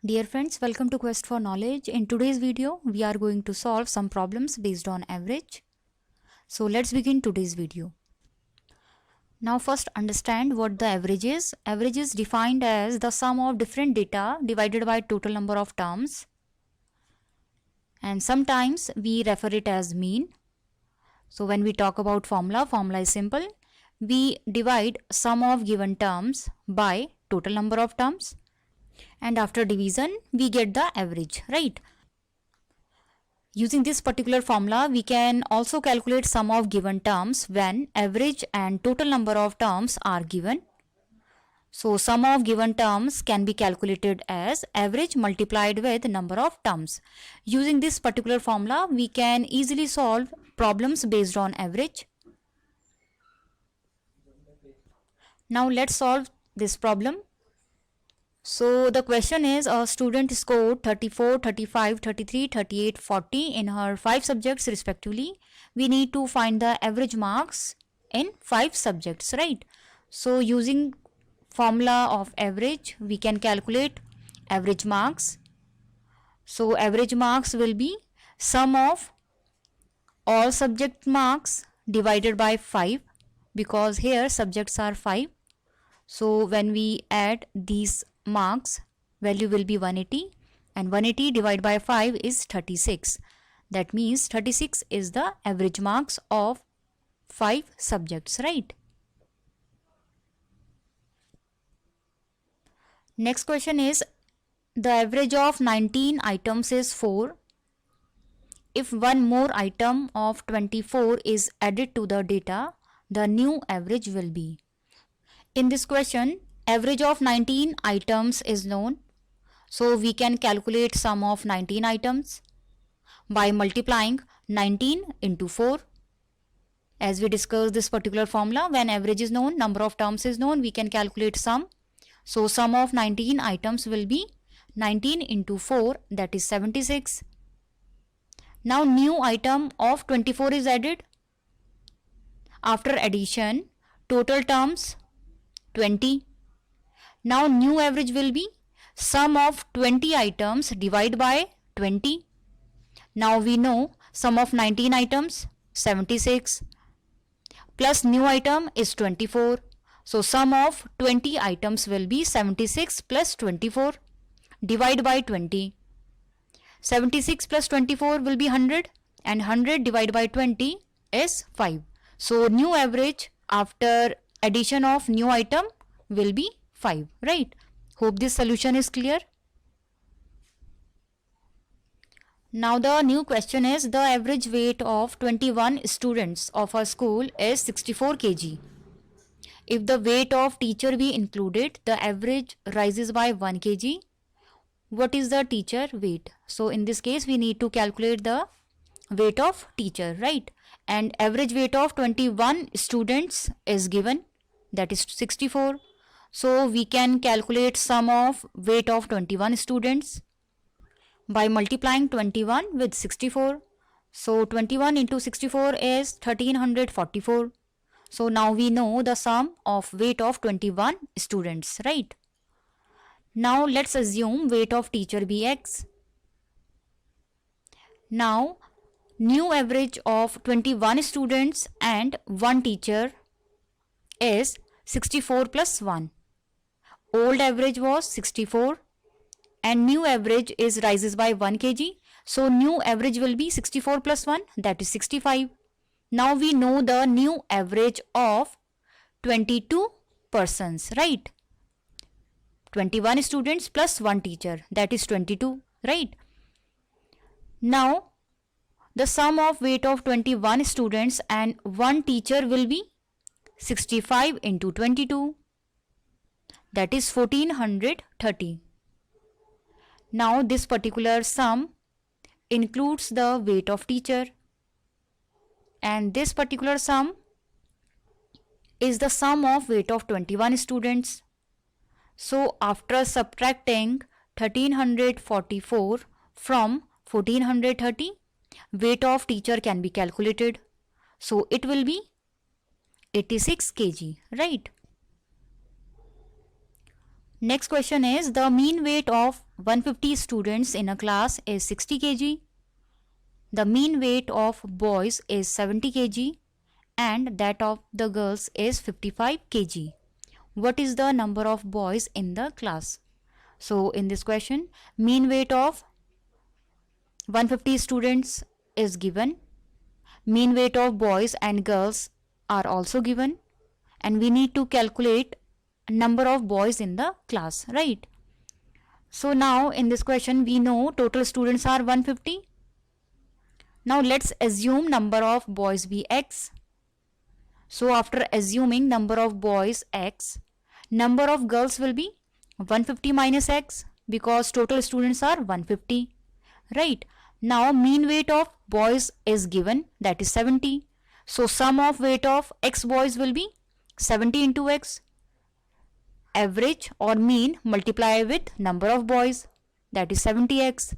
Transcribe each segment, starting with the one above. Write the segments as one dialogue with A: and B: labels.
A: Dear friends, welcome to Quest for Knowledge. In today's video, we are going to solve some problems based on average. So let's begin today's video. Now first understand what the average is. Average is defined as the sum of different data divided by total number of terms. And sometimes we refer it as mean. So when we talk about formula is simple. We divide sum of given terms by total number of terms. And after division we get the average, right? Using this particular formula we can also calculate sum of given terms when average and total number of terms are given. So sum of given terms can be calculated as average multiplied with number of terms. Using this particular formula we can easily solve problems based on average. Now let's solve this problem. So the question is, a student scored 34, 35, 33, 38, 40 in her 5 subjects respectively. We need to find the average marks in 5 subjects, right? So using formula of average, we can calculate average marks. So average marks will be sum of all subject marks divided by 5, because here subjects are 5. So when we add these marks, value will be 180, and 180 divided by 5 is 36. That means 36 is the average marks of 5 subjects, right? Next question is, the average of 19 items is 4. If one more item of 24 is added to the data, the new average will be. In this question, average of 19 items is known. So we can calculate sum of 19 items by multiplying 19 into 4. As we discussed this particular formula, when average is known, number of terms is known, we can calculate sum. So sum of 19 items will be 19 into 4, that is 76. Now new item of 24 is added. After addition, total terms 20. Now new average will be sum of 20 items divided by 20. Now we know sum of 19 items 76 plus new item is 24. So sum of 20 items will be 76 plus 24 divided by 20. 76 plus 24 will be 100, and 100 divided by 20 is 5. So new average after addition of new item will be 5, right? Hope this solution is clear. Now the new question is, the average weight of 21 students of a school is 64 kg. If the weight of teacher be included, the average rises by 1 kg. What is the teacher weight? So in this case we need to calculate the weight of teacher, right? And average weight of 21 students is given, that is 64. So we can calculate sum of weight of 21 students by multiplying 21 with 64. So 21 into 64 is 1344. So now we know the sum of weight of 21 students, right? Now let's assume weight of teacher be x. Now new average of 21 students and 1 teacher is 64 plus 1. Old average was 64 and new average is rises by 1 kg. So new average will be 64 plus 1, that is 65. Now we know the new average of 22 persons, right? 21 students plus 1 teacher, that is 22, right? Now the sum of weight of 21 students and 1 teacher will be 65 into 22, that is 1430. Now this particular sum includes the weight of teacher, and this particular sum is the sum of weight of 21 students. So after subtracting 1344 from 1430, weight of teacher can be calculated. So it will be 86 kg, right? Next question is, the mean weight of 150 students in a class is 60 kg. The mean weight of boys is 70 kg and that of the girls is 55 kg. What is the number of boys in the class? So in this question, mean weight of 150 students is given. Mean weight of boys and girls are also given, and we need to calculate number of boys in the class, right? So now in this question we know total students are 150. Now let's assume number of boys be x. So after assuming number of boys x, number of girls will be 150 minus x, because total students are 150, right? Now mean weight of boys is given, that is 70. So sum of weight of x boys will be 70 into x. Average or mean multiply with number of boys, that is 70x.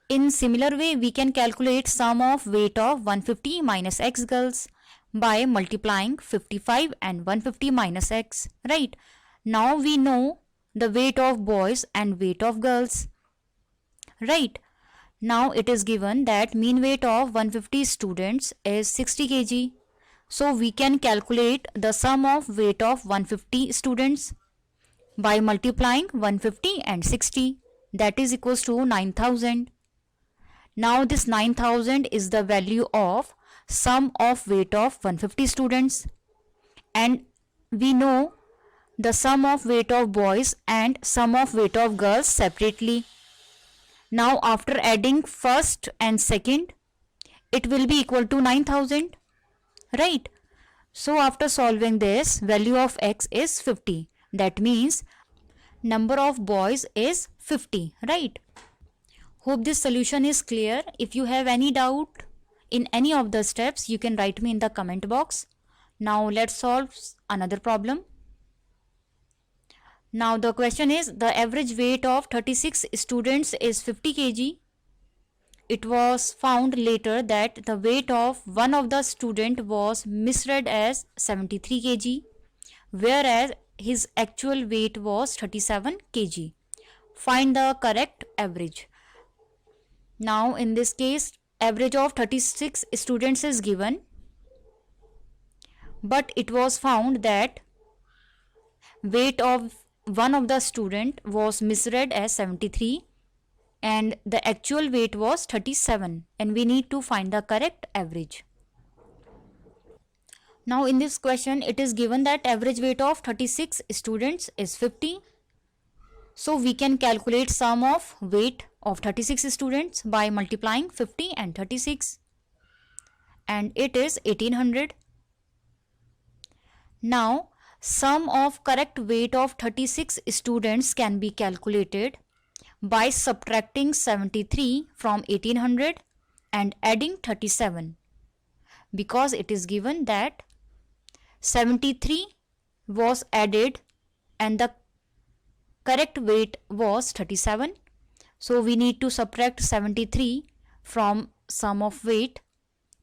A: In similar way, we can calculate sum of weight of 150 minus x girls by multiplying 55 and 150 minus x, right? Now we know the weight of boys and weight of girls, right? Now it is given that mean weight of 150 students is 60 kg. So we can calculate the sum of weight of 150 students by multiplying 150 and 60, that is equals to 9000. Now this 9000 is the value of sum of weight of 150 students, and we know the sum of weight of boys and sum of weight of girls separately. Now after adding first and second, it will be equal to 9000, right? So after solving this, value of x is 50. That means number of boys is 50, right? Hope this solution is clear. If you have any doubt in any of the steps, you can write me in the comment box. Now let's solve another problem. Now the question is, the average weight of 36 students is 50 kg. It was found later that the weight of one of the student was misread as 73 kg, whereas his actual weight was 37 kg. Find the correct average. Now in this case, average of 36 students is given, but it was found that weight of one of the student was misread as 73 and the actual weight was 37, and we need to find the correct average. Now in this question, it is given that average weight of 36 students is 50. So we can calculate sum of weight of 36 students by multiplying 50 and 36, and it is 1800. Now sum of correct weight of 36 students can be calculated by subtracting 73 from 1800 and adding 37, because it is given that 73 was added and the correct weight was 37. So we need to subtract 73 from sum of weight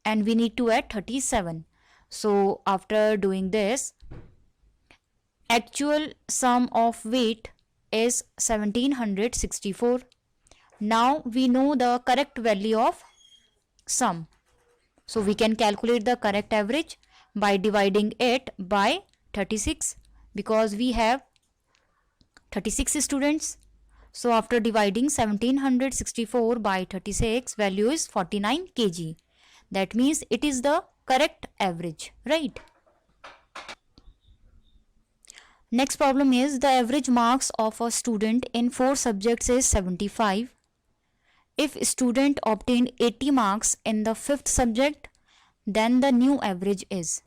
A: and we need to add 37. So after doing this, actual sum of weight is 1764. Now we know the correct value of sum. So we can calculate the correct average by dividing it by 36, because we have 36 students. So after dividing 1764 by 36, value is 49 kg. That means it is the correct average, right? Next problem is, the average marks of a student in 4 subjects is 75. If student obtained 80 marks in the 5th subject, then the new average is.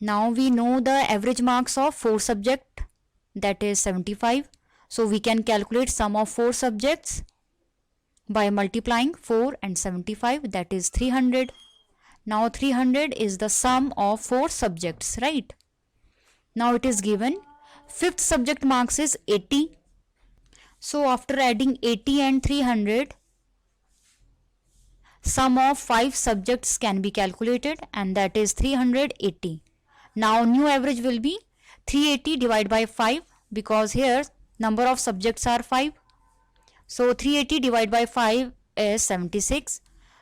A: Now we know the average marks of 4 subject, that is 75. So we can calculate sum of 4 subjects by multiplying 4 and 75, that is 300. Now 300 is the sum of 4 subjects, right? Now it is given 5th subject marks is 80. So after adding 80 and 300, sum of 5 subjects can be calculated, and that is 380. Now new average will be 380 divided by 5, because here number of subjects are 5. So 380 divided by 5 is 76.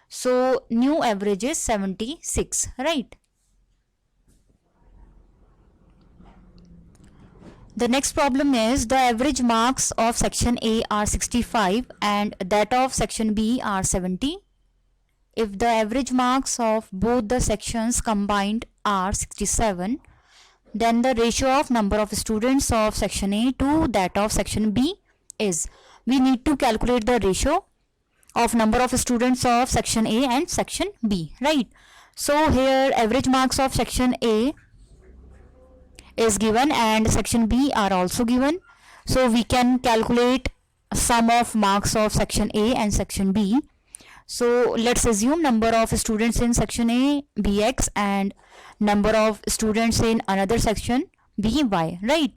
A: So new average is 76, right? The next problem is the average marks of section A are 65 and that of section B are 70. If the average marks of both the sections combined are 67, then the ratio of number of students of section A to that of section B is. We need to calculate the ratio of number of students of section A and section B, right? So here average marks of section A is given and section B are also given. So we can calculate sum of marks of section A and section B. So let's assume number of students in section A bx and number of students in another section by, right?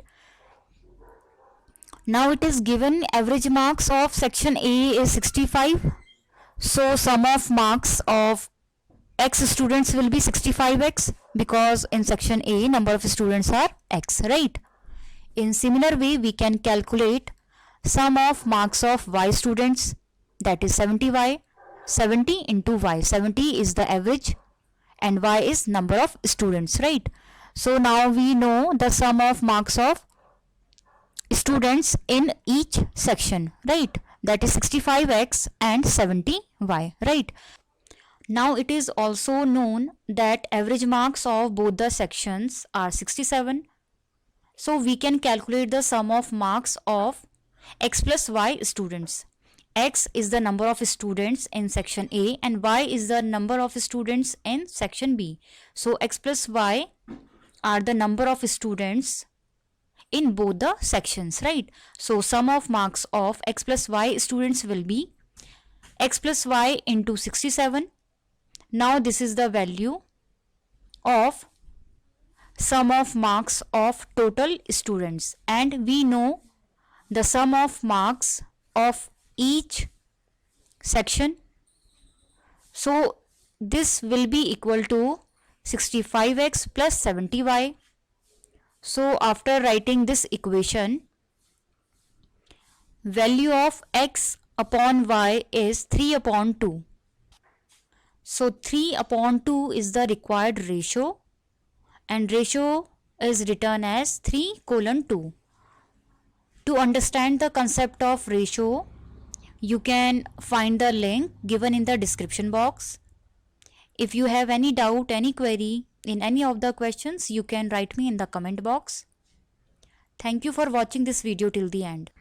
A: Now it is given average marks of section A is 65. So sum of marks of x students will be 65x because in section A number of students are x, right? In similar way we can calculate sum of marks of y students, that is 70y. 70 into y, 70 is the average and y is number of students, right? So now we know the sum of marks of students in each section, right? That is 65x and 70y, right? Now it is also known that average marks of both the sections are 67. So we can calculate the sum of marks of x plus y students. X is the number of students in section A and y is the number of students in section B. So x plus y are the number of students in both the sections, right? So sum of marks of x plus y students will be x plus y into 67. Now this is the value of sum of marks of total students and we know the sum of marks of each section. So this will be equal to 65x plus 70y. So after writing this equation, value of x upon y is 3 upon 2. So 3 upon 2 is the required ratio and ratio is written as 3:2. To understand the concept of ratio, you can find the link given in the description box. If you have any doubt, any query in any of the questions, you can write me in the comment box. Thank you for watching this video till the end.